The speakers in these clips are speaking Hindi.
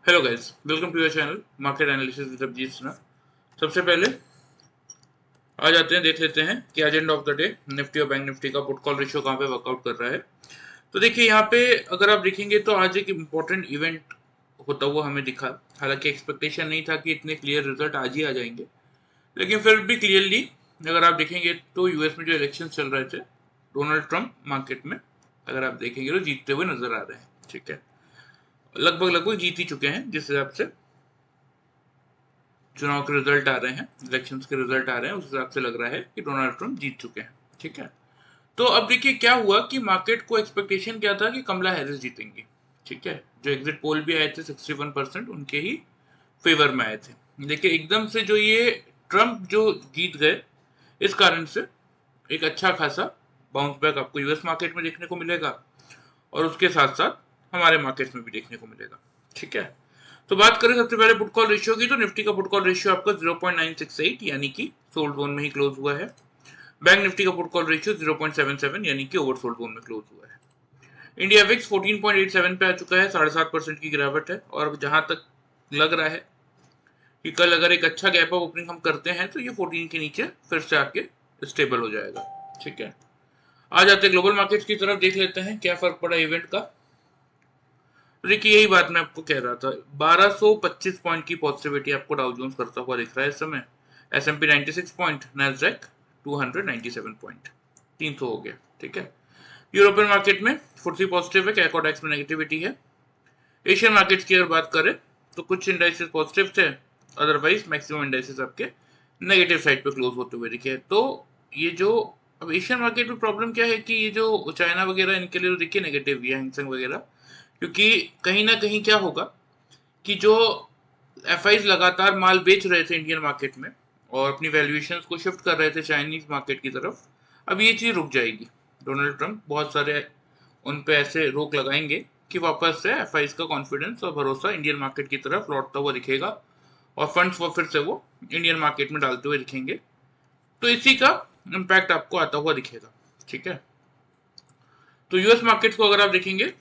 Hello guys, welcome to your channel market analysis with Abhijit Sinha. सबसे पहले आ जाते हैं, देख लेते हैं कि agenda of the day Nifty और बैंक निफ्टी का पुट कॉल रेशियो कहाँ पे वर्कआउट कर रहा है। तो देखिए यहाँ पे अगर आप देखेंगे तो आज एक इम्पोर्टेंट इवेंट होता हुआ हमें दिखा। हालांकि एक्सपेक्टेशन नहीं था कि इतने क्लियर रिजल्ट आज ही आ जाएंगे, लेकिन फिर भी क्लियरली अगर आप देखेंगे तो यूएस में जो इलेक्शन चल रहे थे, डोनाल्ड ट्रंप मार्केट में अगर आप देखेंगे तो जीतते हुए नजर आ रहे हैं। ठीक है, लगभग जीत ही चुके हैं। जिस हिसाब से चुनाव के रिजल्ट आ रहे हैं, इलेक्शंस के रिजल्ट आ रहे हैं, उस हिसाब से लग रहा है कि डोनाल्ड ट्रंप जीत चुके हैं। ठीक है, तो अब देखिए क्या हुआ कि मार्केट को एक्सपेक्टेशन क्या था कि कमला हैरिस जीतेंगी। ठीक है, जो एग्जिट पोल भी आए थे 61% उनके ही फेवर में आए थे। देखिए एकदम से जो ये ट्रंप जो जीत गए, इस कारण से एक अच्छा खासा बाउंस बैक आपको यूएस मार्केट में देखने को मिलेगा और उसके साथ साथ हमारे मार्केट में भी देखने को मिलेगा। ठीक है, तो बात करें सबसे पहले पुट कॉल रेशियो की, तो निफ्टी का पुट कॉल रेशियो आपका 0.968 यानी कि सोल्ड जोन में ही क्लोज हुआ है। बैंक निफ्टी का पुट कॉल रेशियो 0.77 यानी कि ओवर सोल्ड जोन में क्लोज हुआ है। इंडिया विक्स 14.87 पे आ चुका है, 7.5% की गिरावट है। और जहां तक लग रहा है कि कल अगर एक अच्छा गैप अप ओपनिंग हम करते हैं तो ये 14 के नीचे फिर से आके स्टेबल हो जाएगा। ठीक है, आ जाते हैं ग्लोबल मार्केट्स की तरफ, देख लेते हैं क्या फर्क पड़ा इवेंट का। देखिए यही बात मैं आपको कह रहा था, 1225 पॉइंट की पॉजिटिविटी आपको डाउ जोन्स करता हुआ दिख रहा है इस समय। S&P 96 पॉइंट, नैस्डैक 297 पॉइंट, 300 हो गया। ठीक है, यूरोपियन मार्केट में फुट्सी पॉजिटिव है, कैकोडेक्स में नेगेटिविटी है। एशियन मार्केट्स की अगर बात करें तो कुछ इंडाइसेस पॉजिटिव थे, अदरवाइज मैक्सिमम इंडाइसेस आपके नेगेटिव साइड पे क्लोज होते हुए दिखे। तो ये जो अब एशियन मार्केट में प्रॉब्लम क्या है कि ये जो चाइना वगैरह इनके लिए तो देखिए नेगेटिव है, हैंगसेंग वगैरह, क्योंकि कहीं ना कहीं क्या होगा कि जो एफआईज लगातार माल बेच रहे थे इंडियन मार्केट में और अपनी वैल्यूएशंस को शिफ्ट कर रहे थे चाइनीज मार्केट की तरफ, अब ये चीज रुक जाएगी। डोनाल्ड ट्रंप बहुत सारे उन पे ऐसे रोक लगाएंगे कि वापस से एफआईज का कॉन्फिडेंस और भरोसा इंडियन मार्केट की तरफ लौटता हुआ दिखेगा और फंड्स वो फिर से वो इंडियन मार्केट में डालते हुए दिखेंगे। तो इसी का इम्पैक्ट आपको आता हुआ दिखेगा। ठीक है, तो यूएस मार्केट को अगर आप देखेंगे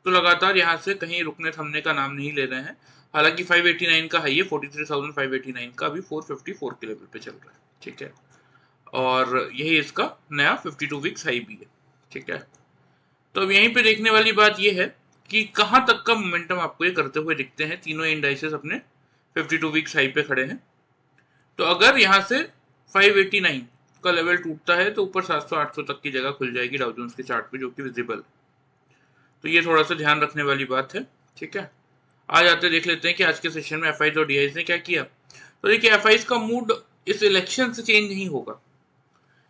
तो लगातार यहाँ से कहीं रुकने थमने का नाम नहीं ले रहे हैं। हालांकि 589 का हाई है, 43,589 का अभी 454 के लेवल पे चल रहा है। ठीक है, और यही इसका नया 52 वीक्स हाई भी है। ठीक है, तो अब यहीं पे देखने वाली बात यह है कि कहां तक का मोमेंटम आपको ये करते हुए दिखते हैं। तीनों इंडाइसेस अपने 52 वीक्स हाई पे खड़े हैं। तो अगर यहाँ से 589 का लेवल टूटता है तो ऊपर 700-800 तक की जगह खुल जाएगी डाउ जोन्स के चार्ट पे, जो कि विजिबल। तो ये थोड़ा सा ध्यान रखने वाली बात है। ठीक है, आ जाते देख लेते हैं कि आज के सेशन में एफआईज और डीआईज ने क्या किया। तो देखिए एफआईज का मूड इस इलेक्शन से चेंज नहीं होगा।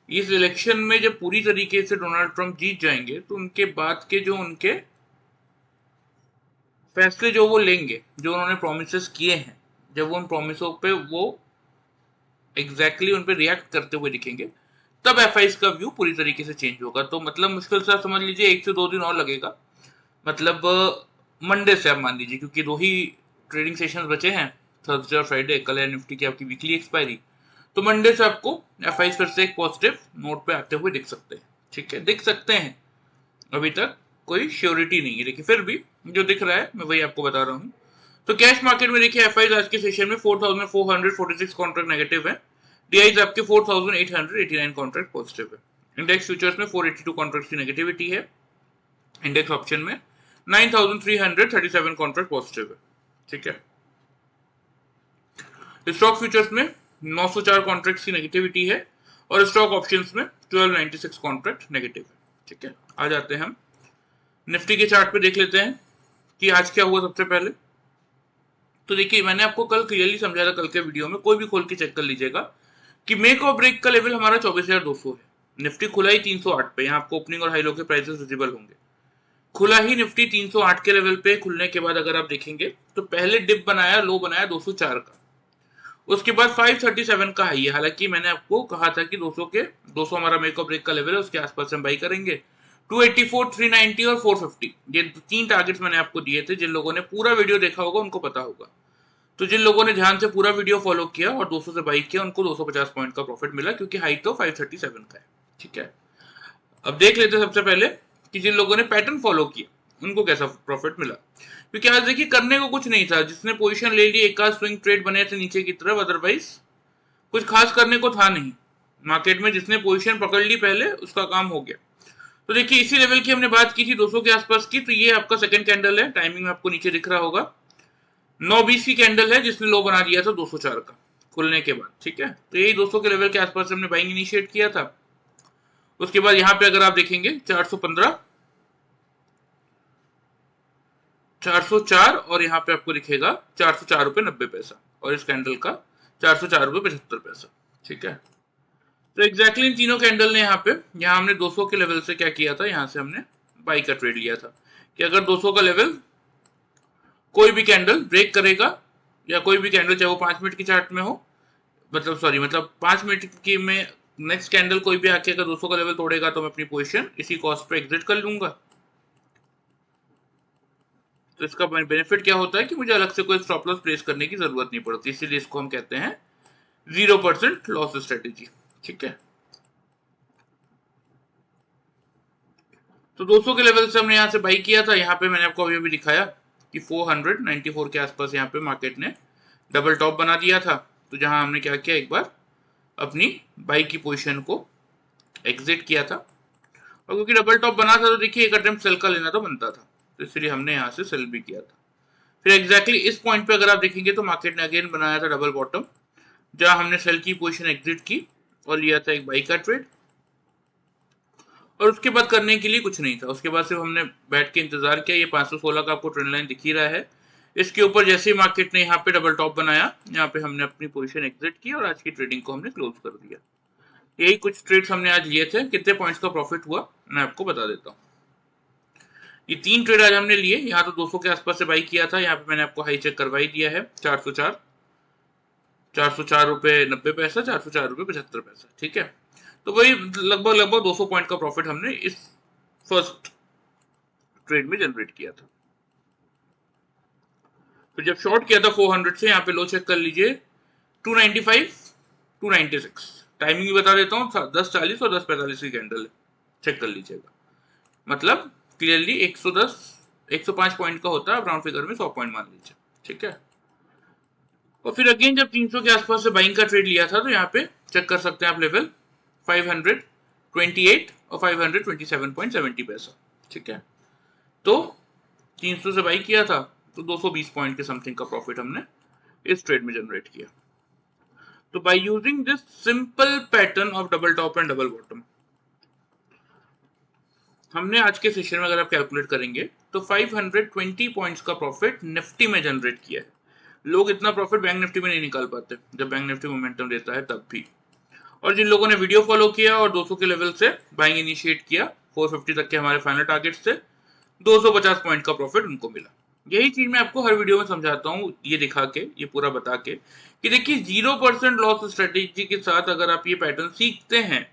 इस इलेक्शन में जब पूरी तरीके से डोनाल्ड ट्रंप जीत जाएंगे तो उनके बाद के जो उनके फैसले जो वो लेंगे, जो उन्होंने प्रोमिस किए हैं, जब वो उन प्रोमिसों पे वो एग्जैक्टली उन पे रिएक्ट करते हुए दिखेंगे, तब एफआईज का व्यू पूरी तरीके से चेंज होगा। तो मतलब मुश्किल से आप समझ लीजिए 1 से 2 दिन और लगेगा। मतलब मंडे से आप मान लीजिए, क्योंकि 2 ही ट्रेडिंग सेशंस बचे हैं, थर्सडे और फ्राइडे। कल है निफ्टी की आपकी वीकली एक्सपायरी, तो मंडे से आपको एफआईज फिर से एक पॉजिटिव नोट पे आते हुए दिख सकते हैं। ठीक है, दिख सकते हैं, अभी तक कोई श्योरिटी नहीं है, लेकिन फिर भी जो दिख रहा है मैं वही आपको बता रहा हूँ। तो कैश मार्केट में देखिए एफआईज आज के सेशन में 4,446 कॉन्ट्रैक्ट नेगेटिव है, डीआईज आपके 4,889 कॉन्ट्रैक्ट पॉजिटिव है। इंडेक्स फ्यूचर्स में 482 कॉन्ट्रैक्ट की नेगेटिविटी है। इंडेक्स ऑप्शन में 9,337 कॉन्ट्रैक्ट पॉजिटिव है। ठीक है, स्टॉक फ्यूचर्स में 904 कॉन्ट्रैक्ट की नेगेटिविटी है और स्टॉक ऑप्शंस में 1296 कॉन्ट्रैक्ट नेगेटिव है। ठीक है, आ जाते हैं हम निफ्टी के चार्ट पे, देख लेते हैं कि आज क्या हुआ। सबसे पहले तो देखिए मैंने आपको कल क्लियरली समझाया था, कल के वीडियो में, कोई भी खोल के चेक कर लीजिएगा कि मेक और ब्रेक का लेवल हमारा 24,200 है। निफ्टी खुला ही 308 पे, यहाँ आपको ओपनिंग और हाई लो के प्राइसेस विजिबल होंगे। खुला ही निफ्टी 308 के लेवल पे, खुलने के बाद अगर आप देखेंगे तो पहले डिप बनाया, लो बनाया 204 का, उसके बाद 537 का हाई है। हालांकि मैंने आपको कहा था कि 200 हमारा मेक और ब्रेक का लेवल है, उसके आसपास हम बाई करेंगे। 284, 390 और 450, ये 3 टारगेट्स मैंने आपको दिए थे। जिन लोगों ने पूरा वीडियो देखा होगा उनको पता होगा। तो जिन लोगों ने ध्यान से पूरा वीडियो फॉलो किया और 200 से बाई किया, उनको 250 पॉइंट का प्रॉफिट मिला, क्योंकि हाई तो 537 का है। ठीक है, अब देख लेते हैं सबसे पहले कि जिन लोगों ने पैटर्न फॉलो किया उनको कैसा प्रॉफिट मिला, क्योंकि आज देखिए करने को कुछ नहीं था, जिसने पोजीशन ले ली एक आध स्विंग ट्रेड बने थे नीचे की तरफ, अदरवाइज कुछ खास करने को था नहीं मार्केट में। जिसने पोजीशन पकड़ ली पहले उसका काम हो गया। तो देखिए इसी लेवल की हमने बात की थी 200 के आसपास की, तो ये आपका सेकंड कैंडल है, टाइमिंग में आपको नीचे दिख रहा होगा 9:20 की कैंडल है जिसने लो बना दिया था 204 का खुलने के बाद, ठीक है। तो यही 200 के लेवल के आसपास हमने बाइंग इनिशिएट किया था। उसके बाद यहाँ पे अगर आप देखेंगे 415 404 और यहाँ पे आपको दिखेगा 404 रुपये 90 पैसा, और इस कैंडल का 404 रुपये 75 पैसा, ठीक है। तो एग्जैक्टली इन तीनों कैंडल ने यहाँ हमने 200 के लेवल से क्या किया था, यहाँ से हमने बाई का ट्रेड लिया था कि अगर 200 का लेवल कोई भी कैंडल ब्रेक करेगा, या कोई भी कैंडल चाहे वो 5 मिनट की चार्ट में हो, मतलब 5 मिनट की में नेक्स्ट कैंडल कोई भी आके अगर 200 का लेवल तोड़ेगा तो मैं अपनी पोजीशन इसी कॉस्ट पे एग्जिट कर लूंगा। तो इसका बेनिफिट क्या होता है कि मुझे अलग से कोई स्टॉप लॉस प्लेस करने की जरूरत नहीं पड़ती, इसीलिए इसको हम कहते हैं 0% लॉस स्ट्रेटेजी, ठीक है। तो 200 के लेवल से हमने यहाँ से बाई किया था। यहाँ पे मैंने आपको अभी अभी दिखाया कि 494 के आसपास यहाँ पे मार्केट ने डबल टॉप बना दिया था। तो जहां हमने क्या किया, एक बार अपनी बाई की पोजीशन को एग्जिट किया था, और क्योंकि डबल टॉप बना था तो देखिए एक अटेम्प्ट सेल का लेना तो बनता था, तो इसलिए हमने यहाँ से सेल भी किया था। फिर एग्जैक्टली इस पॉइंट पे अगर आप देखेंगे तो मार्केट ने अगेन बनाया था डबल बॉटम, जहां हमने सेल की पोजीशन एग्जिट की और लिया था एक बाई का ट्रेड, और उसके बाद करने के लिए कुछ नहीं था। उसके बाद सिर्फ हमने बैठ के इंतजार किया। ये 516 का आपको ट्रेंड लाइन दिख ही रहा है, इसके ऊपर जैसे ही मार्केट ने यहाँ पे डबल टॉप बनाया, यहाँ पे हमने अपनी पोजीशन एग्जिट की और आज की ट्रेडिंग को हमने क्लोज कर दिया। यही कुछ ट्रेड्स हमने आज लिए थे। कितने पॉइंट्स का प्रॉफिट हुआ मैं आपको बता देता हूँ। ये 3 ट्रेड आज हमने लिए। यहाँ तो 200 के आसपास से बाई किया था, यहाँ पे मैंने आपको हाई चेक करवाई दिया है 404 रुपये 90 पैसा, 404 रुपये 75 पैसा, ठीक है। तो वही लगभग 200 पॉइंट का प्रॉफिट हमने इस फर्स्ट ट्रेड में जनरेट किया था। तो जब शॉर्ट किया था 400 से, यहाँ पे लो चेक कर लीजिए 295 296, टाइमिंग भी बता देता हूँ 10:40 और 10:45 की कैंडल है, चेक कर लीजिएगा। मतलब क्लियरली 105 पॉइंट का होता है, राउंड फिगर में 100 पॉइंट मान लीजिए, ठीक है। और फिर अगेन जब 300 के आसपास से बाइंग का ट्रेड लिया था तो यहाँ पे चेक कर सकते हैं आप लेवल 528 और 527.70 पैसा, ठीक है। तो 300 से बाई किया था तो 220 पॉइंट के समथिंग का प्रॉफिट हमने इस ट्रेड में जनरेट किया। तो by using this simple pattern of double top and double bottom, हमने आज के सेशन में अगर आप कैलकुलेट करेंगे तो 520 पॉइंट्स का प्रॉफिट निफ्टी में जनरेट किया है। लोग इतना प्रॉफिट बैंक निफ्टी में नहीं निकाल पाते जब बैंक निफ्टी मोमेंटम देता है तब भी। और जिन लोगों ने वीडियो फॉलो किया और 200 के लेवल से बाइंग इनिशिएट किया, 450 तक के हमारे फाइनल टारगेट्स थे, 250 पॉइंट का प्रॉफिट उनको मिला। यही चीज मैं आपको हर वीडियो में समझाता हूँ, ये दिखा के, ये पूरा बता के कि देखिए 0% लॉस स्ट्रेटेजी के साथ अगर आप ये पैटर्न सीखते हैं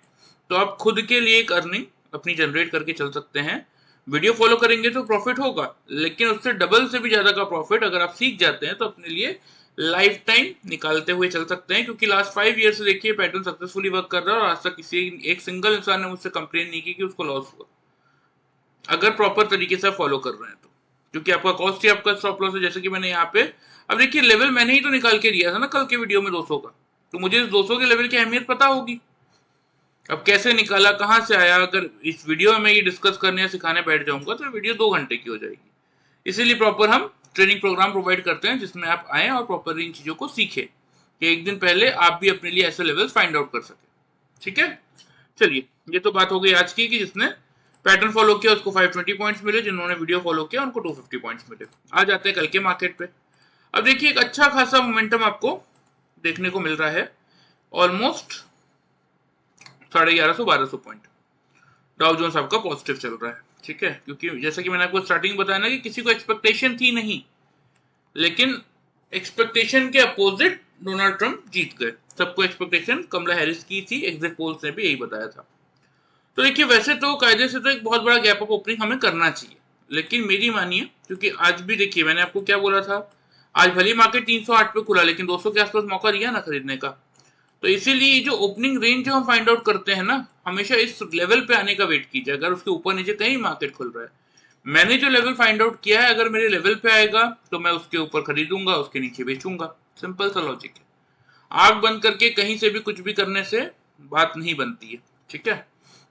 तो आप खुद के लिए एक अर्निंग अपनी जनरेट करके चल सकते हैं। वीडियो फॉलो करेंगे तो प्रॉफिट होगा, लेकिन उससे डबल से भी ज्यादा का प्रॉफिट अगर आप सीख जाते हैं तो अपने लिए लाइफ टाइम निकालते हुए चल सकते हैं। क्योंकि लास्ट 5 ईयर से देखिए पैटर्न सक्सेसफुली वर्क कर रहा है और आज तक किसी एक सिंगल इंसान ने मुझसे कंप्लेन नहीं की कि उसको लॉस हुआ, अगर प्रॉपर तरीके से फॉलो कर रहे हैं तो। क्योंकि आपका कॉस्ट ही आपका स्टॉप लॉस है, जैसे कि मैंने यहाँ पे, अब देखिए लेवल मैंने ही तो निकाल के दिया था ना कल के वीडियो में 200 का, तो मुझे इस 200 के लेवल की अहमियत पता होगी। अब कैसे निकाला, कहां से आया, अगर इस वीडियो में मैं ये डिस्कस करने या सिखाने बैठ जाऊंगा तो वीडियो 2 घंटे की हो जाएगी। इसीलिए प्रॉपर हम ट्रेनिंग प्रोग्राम प्रोवाइड करते हैं जिसमें आप आए और प्रॉपर इन चीजों को सीखें कि एक दिन पहले आप भी अपने लिए ऐसे लेवल्स फाइंड आउट कर सके, ठीक है। चलिए, ये तो बात हो गई आज की कि जिसने पैटर्न फॉलो किया उसको 520 पॉइंट्स मिले, जिन्होंने वीडियो फॉलो किया उनको 250 पॉइंट्स मिले। आ जाते हैं कल के मार्केट पे। अब देखिए एक अच्छा खासा मोमेंटम आपको देखने को मिल रहा है, ऑलमोस्ट 1150-1200 पॉइंट डाउ जोन्स आपका पॉजिटिव चल रहा है, ठीक है। क्योंकि जैसा कि मैंने आपको स्टार्टिंग बताया ना कि किसी को एक्सपेक्टेशन थी नहीं, लेकिन एक्सपेक्टेशन के अपोजिट डोनाल्ड ट्रंप जीत गए। सबको एक्सपेक्टेशन कमला हैरिस की थी, एग्जिट पोल्स ने भी यही बताया था। तो देखिए वैसे तो कायदे से तो एक बहुत बड़ा गैप अप ओपनिंग हमें करना चाहिए, लेकिन मेरी मानिए, क्योंकि आज भी देखिए मैंने आपको क्या बोला था, आज भले मार्केट 308 पे खुला लेकिन 200 के आसपास मौका दिया ना खरीदने का। तो इसीलिए जो ओपनिंग रेंज जो हम फाइंड आउट करते हैं ना, हमेशा इस लेवल पे आने का वेट कीजिए। अगर उसके ऊपर नीचे कहीं मार्केट खुल रहा है मैंने जो लेवल फाइंड आउट किया है, अगर मेरे लेवल पे आएगा तो मैं उसके ऊपर खरीदूंगा, उसके नीचे बेचूंगा। सिंपल सा लॉजिक है। आंख बंद करके कहीं से भी कुछ भी करने से बात नहीं बनती है। ठीक है,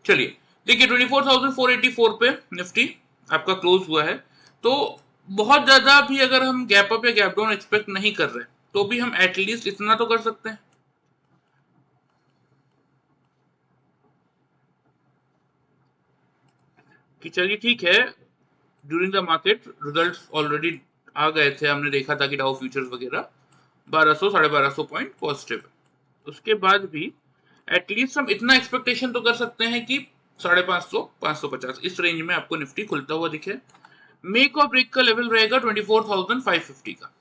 चलिए देखिए 24,484 पे निफ्टी आपका क्लोज हुआ है। तो बहुत ज्यादा भी अगर हम गैप अप या गैप डाउन एक्सपेक्ट नहीं कर रहे तो भी हम एटलीस्ट इतना तो कर सकते हैं कि चलिए ठीक है, during the market results already आ गए थे, हमने देखा था कि डाउ फ्यूचर्स वगैरह 1200 1250 पॉइंट पॉजिटिव है। उसके बाद भी एटलीस्ट हम इतना एक्सपेक्टेशन तो कर सकते हैं कि 550 550 इस रेंज में आपको निफ्टी खुलता हुआ दिखे। मेक और ब्रेक का लेवल रहेगा 24,550 का।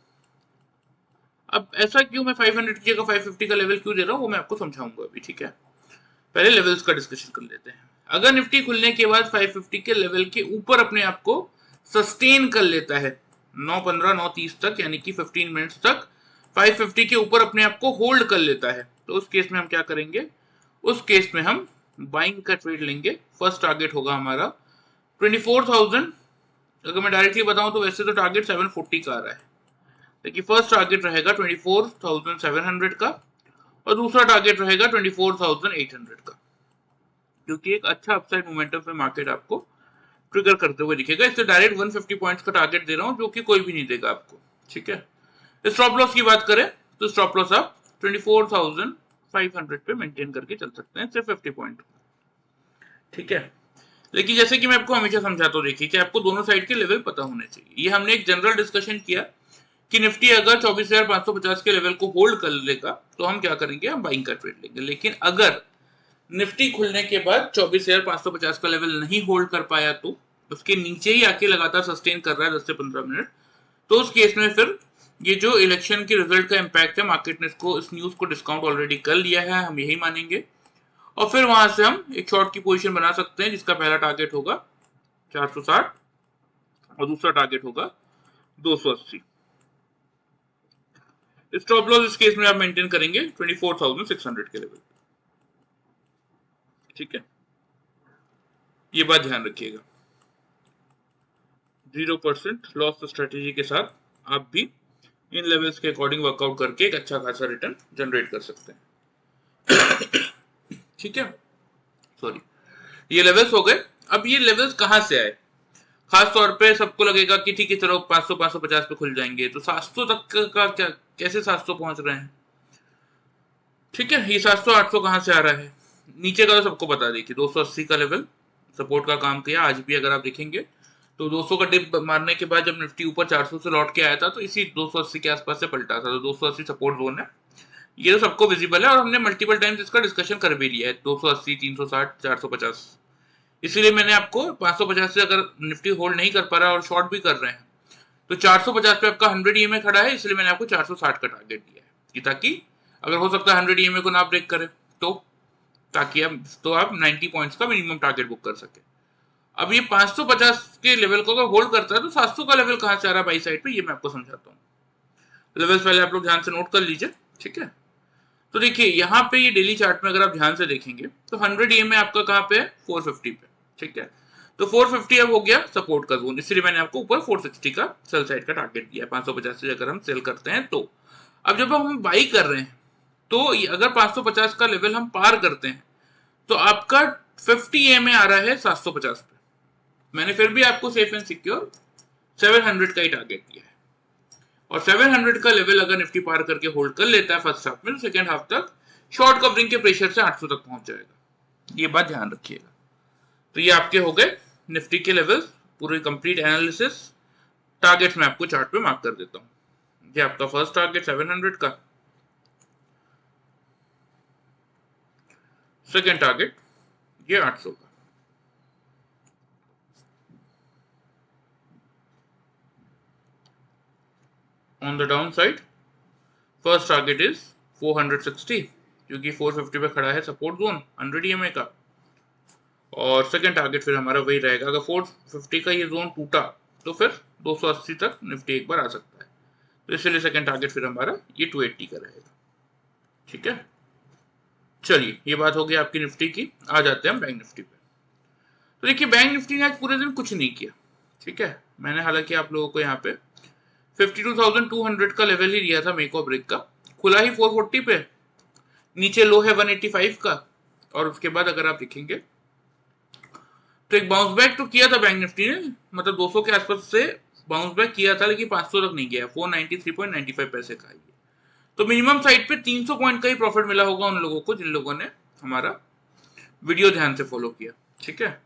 अब ऐसा क्यों, मैं 500 की जगह 550 का लेवल क्यों दे रहा हूं वो मैं आपको समझाऊंगा अभी। ठीक है, पहले लेवल्स का डिस्कशन कर लेते हैं। अगर निफ्टी खुलने के बाद 550 के लेवल के ऊपर अपने आप को सस्टेन कर लेता है 9:15 9:30 तक, यानी कि 15 मिनट्स तक 550 के ऊपर अपने आप को होल्ड कर लेता है, तो उस केस में हम क्या करेंगे, उस केस में हम बाइंग का ट्रेड लेंगे। फर्स्ट टारगेट होगा हमारा 24,000। अगर मैं डायरेक्टली बताऊं तो वैसे तो टारगेट 740 का आ रहा है, लेकिन फर्स्ट टारगेट रहेगा 24,700 का और दूसरा टारगेट रहेगा 24,800 का, क्योंकि एक अच्छा अपसाइड मोमेंटम पे मार्केट आपको ट्रिगर करते हुए दिखेगा। इससे डायरेक्ट 150 पॉइंट्स का टारगेट दे रहा हूं, जो कि कोई भी नहीं देगा आपको। ठीक है, स्टॉप लॉस की बात करें तो स्टॉप लॉस आप 24,500 पे मेंटेन करके चल सकते हैं, सिर्फ 50 पॉइंट। ठीक है, लेकिन जैसे कि मैं आपको हमेशा समझाता हूँ, देखिए कि आपको दोनों साइड के लेवल पता होने चाहिए। ये हमने एक जनरल डिस्कशन किया कि निफ्टी अगर 24,550 के लेवल को होल्ड कर लेगा तो हम क्या करेंगे, हम बाइंग का ट्रेड लेंगे। लेकिन अगर निफ्टी खुलने के बाद 24,550 का लेवल नहीं होल्ड कर पाया, तो उसके नीचे ही आके लगातार सस्टेन कर रहा है 10 से 15 मिनट, तो उस केस में फिर ये जो इलेक्शन के रिजल्ट का इंपैक्ट है, मार्केट ने इसको, इस न्यूज को डिस्काउंट ऑलरेडी कर लिया है, हम यही मानेंगे। और फिर वहां से हम एक शॉर्ट की पोजीशन बना सकते हैं, जिसका पहला टारगेट होगा 460 और दूसरा टारगेट होगा 280। स्टॉप लॉस इस केस में आप मेंटेन करेंगे 24,600 के लेवल। ठीक है, ये बात ध्यान रखिएगा। 0% लॉस स्ट्रेटेजी के साथ आप भी इन लेवल्स के अकॉर्डिंग वर्कआउट करके एक अच्छा खासा रिटर्न जनरेट कर सकते हैं। ठीक है, सॉरी, ये लेवल्स हो गए। अब ये लेवल्स कहां से आए, खास तौर पे सबको लगेगा कि ठीक है चलो 500 550 पे खुल जाएंगे, तो 700 तक का क्या, कैसे 700 पहुंच रहे हैं। ठीक है, ये 700 800 कहां से आ रहा है, नीचे का तो सबको बता, देखिए 280 का लेवल सपोर्ट का काम किया। आज भी अगर आप देखेंगे तो 200 का डिप मारने के बाद जब निफ्टी ऊपर 400 से लौट के आया था, तो इसी 280 के आसपास से पलटा था, तो 280 सपोर्ट जोन है, ये तो सबको विजिबल है और हमने मल्टीपल टाइम्स इसका डिस्कशन कर भी लिया है। 280 360 450, इसीलिए मैंने आपको 550 से अगर निफ्टी होल्ड नहीं कर पा रहा और शॉर्ट भी कर रहे हैं तो 450 पे आपका 100 ईएमए खड़ा है, इसलिए मैंने आपको 460 का टारगेट दिया है कि ताकि अगर हो सकता है 100 ईएमए को ना ब्रेक करे तो, ताकि आप 90 पॉइंट्स का मिनिमम टारगेट बुक कर सके। अब ये 550 के लेवल को अगर होल्ड करता है तो 700 का लेवल कहां से आ रहा है बाई साइड पे, ये मैं आपको समझाता हूँ। लेवल्स पहले आप लोग ध्यान से नोट कर लीजिए। ठीक है, तो देखिए यहाँ पे ये डेली चार्ट में अगर आप ध्यान से देखेंगे तो 100 ईएमए आपका कहाँ पे है, 450 पे। ठीक है, तो 450 अब हो गया सपोर्ट का जोन, इसलिए मैंने आपको ऊपर 460 का सेल साइड का टारगेट दिया। 550 से अगर हम सेल करते हैं तो, अब जब हम बाई कर रहे हैं तो अगर 550 का लेवल हम पार करते हैं तो आपका 50 ईएमए आ रहा है 750 पे। मैंने फिर भी आपको सेफ एंड सिक्योर 700 का ही टारगेट दिया है, और 700 का लेवल अगर निफ्टी पार करके होल्ड कर लेता है फर्स्ट हाफ में, तो सेकंड हाफ तक शॉर्ट कवरिंग के प्रेशर से 800 तक पहुंच जाएगा। ये बात ध्यान रखिएगा। तो ये आपके हो गए निफ्टी के लेवल्स, पूरे कंप्लीट एनालिसिस। टारगेट्स मैं आपको चार्ट पे मार्क कर देता हूँ। ये आपका फर्स्ट टारगेट 700 का, सेकंड टारगेट ये 800 का, on the down side first target is 460, क्योंकि 450 पे खड़ा है सपोर्ट जोन 100 ईएमए का, और सेकंड टारगेट फिर हमारा वही रहेगा। अगर 450 का ये जोन टूटा तो फिर 280 तक निफ्टी एक बार आ सकता है, तो इसलिए सेकंड टारगेट फिर हमारा ये 280 का रहेगा। ठीक है, चलिए ये बात हो गई आपकी निफ्टी की। आ जाते हैं हम बैंक निफ्टी पे। तो देखिए बैंक निफ्टी ने आज पूरे दिन कुछ नहीं किया। ठीक है, मैंने हालांकि आप लोगों को यहाँ पे 52,200 का लेवल ही लिया था मेक और ब्रेक का, खुला ही 440 पे, नीचे लो है 185 का, और उसके बाद अगर आप देखेंगे तो एक बाउंस बैक तो किया था बैंक निफ्टी ने, मतलब 200 के आसपास से बाउंस बैक किया था, लेकिन 500 तक नहीं गया, 493.95 पैसे का है। तो मिनिमम साइड पे 300 पॉइंट का ही प्रॉफिट मिला होगा उन लोगों को जिन लोगों ने हमारा वीडियो ध्यान से फॉलो किया। ठीक है,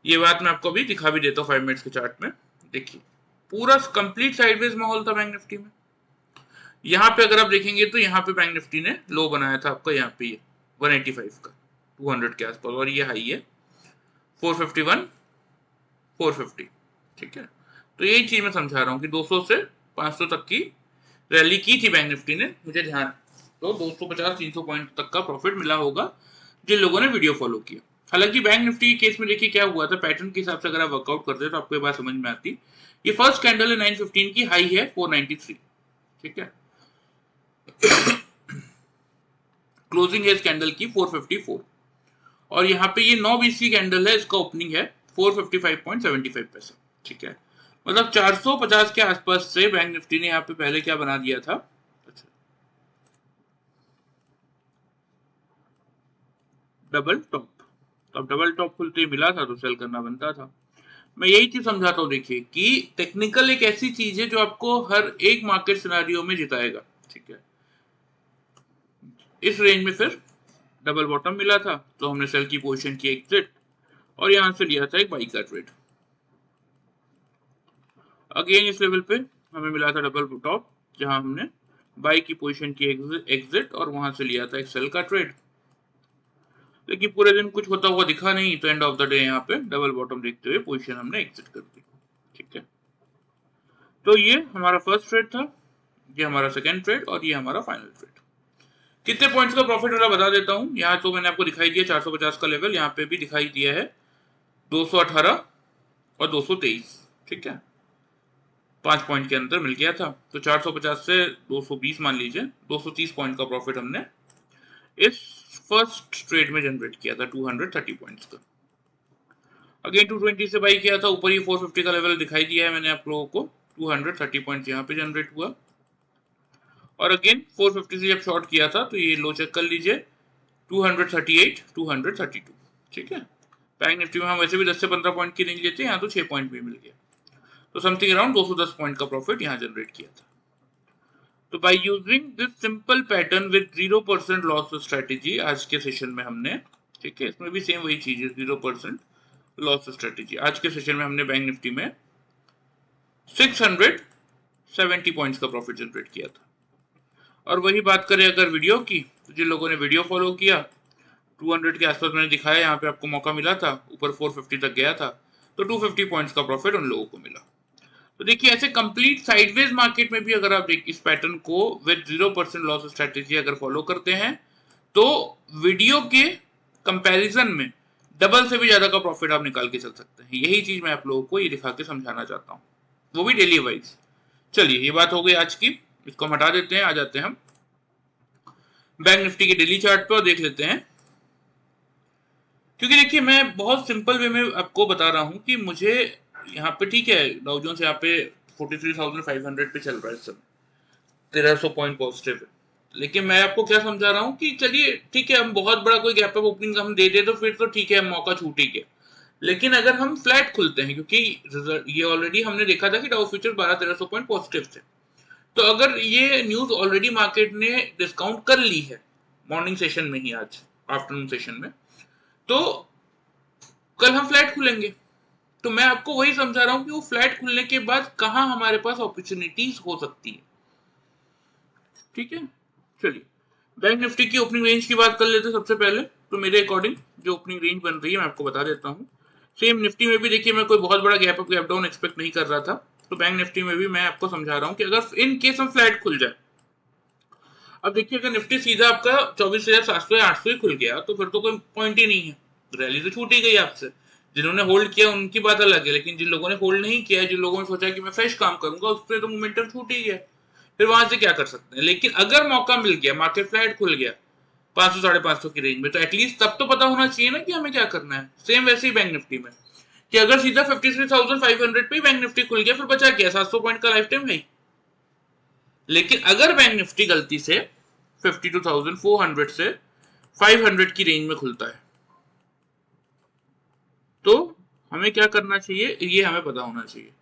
ये बात मैं आपको अभी दिखा भी देता हूँ 5 मिनट्स के चार्ट में। देखिए पूरा कंप्लीट साइडवेज माहौल था बैंक निफ्टी में। यहाँ पे अगर आप देखेंगे तो यहाँ पे बैंक निफ्टी ने लो बनाया था आपका, यहाँ पे ये 185 का 200 के आसपास, और ये हाई है 451 450। ठीक है, तो यही चीज मैं समझा रहा हूँ कि 200 से 500 तक की रैली की थी बैंक निफ्टी ने, मुझे ध्यान, तो 250-300 पॉइंट तक का प्रॉफिट मिला होगा जिन लोगों ने वीडियो फॉलो किया। हालांकि बैंक निफ्टी के केस में देखिए क्या हुआ था, पैटर्न के हिसाब से अगर आप वर्कआउट करते हैं तो आपको ये बात समझ में आती। ये फर्स्ट कैंडल है 915 की, हाई है 493। ठीक है, क्लोजिंग है इस कैंडल की 454, और यहाँ पे ये 9:20 की कैंडल है, इसका ओपनिंग है 455.75 पैसे। ठीक है, मतलब 450 के आसपास से बैंक निफ्टी ने यहाँ पे पहले क्या बना दिया था, अच्छा, डबल टॉप। तो अब डबल टॉप खुलते ही मिला था तो सेल करना बनता था। मैं यही चीज समझाता हूँ, देखिए कि टेक्निकल एक ऐसी चीज है जो आपको हर एक मार्केट सिनेरियो में जिताएगा। ठीक है, इस रेंज में फिर डबल बॉटम मिला था तो हमने सेल की पोजीशन की एग्जिट, और यहां से लिया था एक बाई का ट्रेड। अगेन इस लेवल पे हमें मिला था डबल टॉप, जहां हमने बाई की पोजीशन की एग्जिट, और वहां से लिया था एक सेल का ट्रेड। लेकिन पूरे दिन कुछ होता हुआ दिखा नहीं, तो एंड ऑफ द डे यहाँ पे डबल बॉटम देखते हुए पोजीशन हमने एग्जिट कर दी। ठीक है, तो ये हमारा फर्स्ट ट्रेड था, ये हमारा सेकेंड ट्रेड, और ये हमारा फाइनल ट्रेड। कितने पॉइंट्स का प्रॉफिट वाला बता देता हूं। यहाँ तो मैंने आपको दिखाई दिया 450 का लेवल, यहाँ पे भी दिखाई दिया है 218 और 223। ठीक है, 5 पॉइंट के अंदर मिल गया था, तो 450 से 220 मान लीजिए, 230 पॉइंट का प्रॉफिट हमने इस फर्स्ट ट्रेड में जनरेट किया था 230 पॉइंट्स का। अगेन 220 से बाई किया था, ऊपर ही 450 का लेवल दिखाई दिया है मैंने आप लोगों को, 230 पॉइंट यहाँ पे जनरेट हुआ, और अगेन 450 से जब शॉर्ट किया था तो ये लो चेक कर लीजिए 238 232। ठीक है, बैंक निफ्टी में हम वैसे भी 10 से 15 पॉइंट की रेंज लेते हैं, यहाँ तो 6 पॉइंट भी मिल गया, तो समथिंग अराउंड 210 पॉइंट का प्रॉफिट यहाँ जनरेट किया था। तो by using this simple pattern with 0% loss strategy आज के सेशन में हमने, ठीक है, इसमें भी सेम वही चीज है 0% लॉस स्ट्रेटेजी, आज के सेशन में हमने बैंक निफ्टी में 670 पॉइंट्स का प्रॉफिट जनरेट किया था। और वही बात करें अगर वीडियो की, तो जिन लोगों ने वीडियो फॉलो किया 200 के आसपास मैंने दिखाया, यहाँ पे आपको मौका मिला था, ऊपर 450 तक गया था, तो 250 पॉइंट्स का प्रॉफिट उन लोगों को मिला। तो देखिए ऐसे कंप्लीट साइडवेज मार्केट में भी अगर आप इस पैटर्न को विद 0% लॉस स्ट्रेटेजी अगर फॉलो करते हैं तो वीडियो के कंपैरिजन में डबल से भी ज्यादा का प्रॉफिट आप निकाल के चल सकते हैं। यही चीज मैं आप लोगों को ये दिखा के समझाना चाहता हूँ, वो भी डेली वाइज। चलिए ये बात हो गई आज की, इसको हम हटा देते हैं, आ जाते हैं हम बैंक निफ्टी के डेली चार्ट पे और देख लेते हैं। क्योंकि देखिए मैं बहुत सिंपल वे में आपको बता रहा हूं कि मुझे यहाँ पे, ठीक है, डाउ जोन्स यहाँ पे 43,500 पे चल रहा है इस समय, 1300 पॉइंट पॉजिटिव है, लेकिन मैं आपको क्या समझा रहा हूँ कि चलिए ठीक है, हम बहुत बड़ा कोई गैप अप ओपनिंग हम दे दे तो फिर तो ठीक है, मौका छूट ही गया। लेकिन अगर हम फ्लैट खुलते हैं, क्योंकि ये ऑलरेडी हमने देखा था कि डाउ फ्यूचर 1200-1300 पॉइंट पॉजिटिव थे, तो अगर ये न्यूज ऑलरेडी मार्केट ने डिस्काउंट कर ली है मॉर्निंग सेशन में ही, आज आफ्टरनून सेशन में, तो कल हम फ्लैट खुलेंगे। तो मैं आपको वही समझा रहा हूं कि वो फ्लैट खुलने के बाद कहां हमारे पास अपॉर्चुनिटीज हो सकती है। ठीक है, चलिए बैंक निफ्टी की ओपनिंग रेंज की बात कर लेते हैं सबसे पहले। तो मेरे अकॉर्डिंग जो ओपनिंग रेंज बन रही है मैं आपको बता देता हूँ। सेम निफ्टी में भी देखिए मैं कोई बहुत बड़ा gap up gap down expect नहीं कर रहा था, तो बैंक निफ्टी में भी मैं आपको समझा रहा हूँ कि अगर इन केस हम फ्लैट खुल जाए, अब देखिए अगर निफ्टी सीधा आपका 24,700 या 800 ही खुल गया तो फिर तो कोई पॉइंट ही नहीं है, रैली तो छूट ही गई आपसे। जिन्होंने होल्ड किया उनकी बात अलग है, लेकिन जिन लोगों ने होल्ड नहीं किया, जिन लोगों ने सोचा कि मैं फ्रेश काम करूंगा, उस पर तो मोमेंटम छूट ही गया, फिर वहां से क्या कर सकते हैं। लेकिन अगर मौका मिल गया, मार्केट फ्लैट खुल गया 500-550 की रेंज में, तो एटलीस्ट तब तो पता होना चाहिए ना कि हमें क्या करना है। सेम वैसे ही बैंक निफ्टी में कि अगर सीधा 53,500 पे बैंक निफ्टी खुल गया फिर बचा क्या, 700 पॉइंट का लाइफ टाइम है। लेकिन अगर बैंक निफ्टी गलती से 52,400 से 500 की रेंज में खुलता है तो हमें क्या करना चाहिए, ये हमें पता होना चाहिए।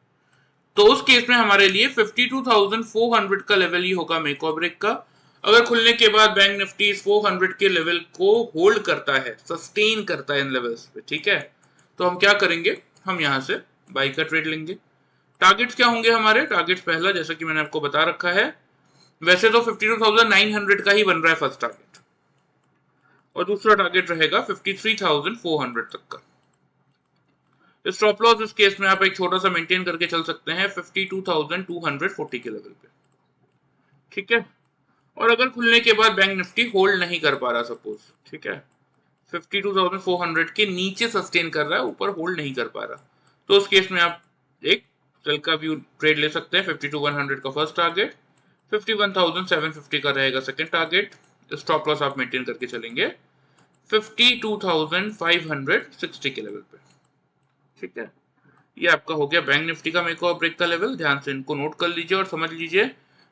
तो उस केस में हमारे लिए 52,400 का लेवल ही होगा मेक और ब्रेक का। अगर खुलने के बाद बैंक निफ्टी 400 के लेवल को होल्ड करता है, सस्टेन करता है इन लेवल्स पे, ठीक है, तो हम क्या करेंगे, हम यहां से बाई का ट्रेड लेंगे। टारगेट्स क्या होंगे हमारे, टारगेट्स पहला जैसा कि मैंने आपको बता रखा है, वैसे तो 52,900 का ही बन रहा है फर्स्ट टारगेट, और दूसरा टारगेट रहेगा 53,400 तक का। स्टॉप लॉस इस केस में आप एक छोटा सा मेंटेन करके चल सकते हैं 52,240 के लेवल पे, ठीक है। और अगर खुलने के बाद बैंक निफ्टी होल्ड नहीं कर पा रहा सपोज, ठीक है, 52,400 के नीचे सस्टेन कर रहा है, ऊपर होल्ड नहीं कर पा रहा, तो उस केस में आप एक सेल का व्यू ट्रेड ले सकते हैं। 52,100 का फर्स्ट टारगेट, 51,750 का रहेगा सेकंड टारगेट। स्टॉप लॉस आप मेंटेन करके चलेंगे 52,560 के लेवल पे, ठीक है। ये आपका हो गया बैंक निफ्टी का मेक और ब्रेक का लेवल। ध्यान से इनको नोट कर लीजिए और समझ लीजिए,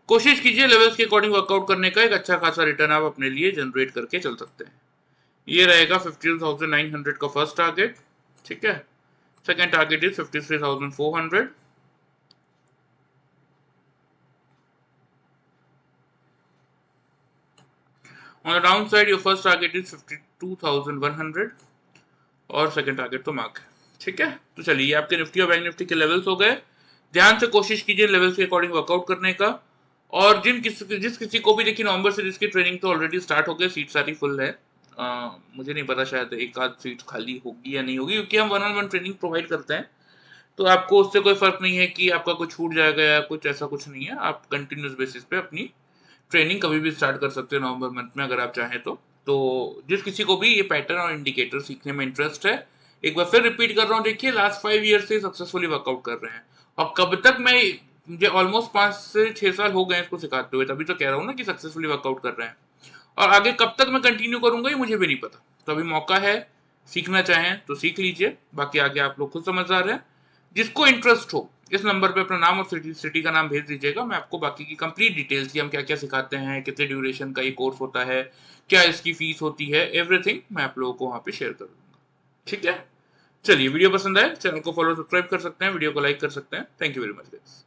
कोशिश कीजिए लेवल्स के अकॉर्डिंग वर्कआउट करने का, एक अच्छा खासा रिटर्न आप अपने लिए जनरेट करके चल सकते हैं। ये रहेगा 52,900 का फर्स्ट टारगेट, ठीक है। Second target is 53,400, on the down side your first target is 52,100 और सेकंड टारगेट तो मार्क है, ठीक है। तो चलिए आपके निफ्टी और बैंक निफ्टी के लेवल्स हो गए। ध्यान से कोशिश कीजिए लेवल्स के अकॉर्डिंग वर्कआउट करने का। और जिस किसी को भी देखिए नवंबर से जिसकी ट्रेनिंग तो ऑलरेडी स्टार्ट हो गई, सीट सारी फुल है। मुझे नहीं पता, शायद एक आध सीट खाली होगी या नहीं होगी, क्योंकि हम 1-on-1 ट्रेनिंग प्रोवाइड करते हैं, तो आपको उससे कोई फर्क नहीं है कि आपका कुछ छूट जाएगा या कुछ, ऐसा कुछ नहीं है। आप कंटिन्यूस बेसिस पे अपनी ट्रेनिंग कभी भी स्टार्ट कर सकते हैं नवंबर मंथ में अगर आप चाहें तो जिस किसी को भी ये पैटर्न और इंडिकेटर सीखने में इंटरेस्ट है, एक बार फिर रिपीट कर रहा हूँ, देखिए लास्ट 5 ईयर से सक्सेसफुली वर्कआउट कर रहे हैं। और कब तक मैं, मुझे ऑलमोस्ट 5 से 6 साल हो गए इसको सिखाते हुए, तभी तो कह रहा हूँ ना कि सक्सेसफुली वर्कआउट कर रहे हैं। और आगे कब तक मैं कंटिन्यू करूंगा ये मुझे भी नहीं पता, तो अभी मौका है, सीखना चाहें तो सीख लीजिए, बाकी आगे आप लोग खुद समझदार हैं। जिसको इंटरेस्ट हो इस नंबर पे अपना नाम और सिटी का नाम भेज दीजिएगा, मैं आपको बाकी की कंप्लीट डिटेल्स की, हम क्या क्या सिखाते हैं, कितने ड्यूरेशन का ये कोर्स होता है, क्या इसकी फीस होती है, एवरीथिंग मैं आप लोगों को वहां पे शेयर कर दूंगा, ठीक है। चलिए वीडियो पसंद आए चैनल को फॉलो सब्सक्राइब कर सकते हैं, वीडियो को लाइक कर सकते हैं। Thank you very much guys.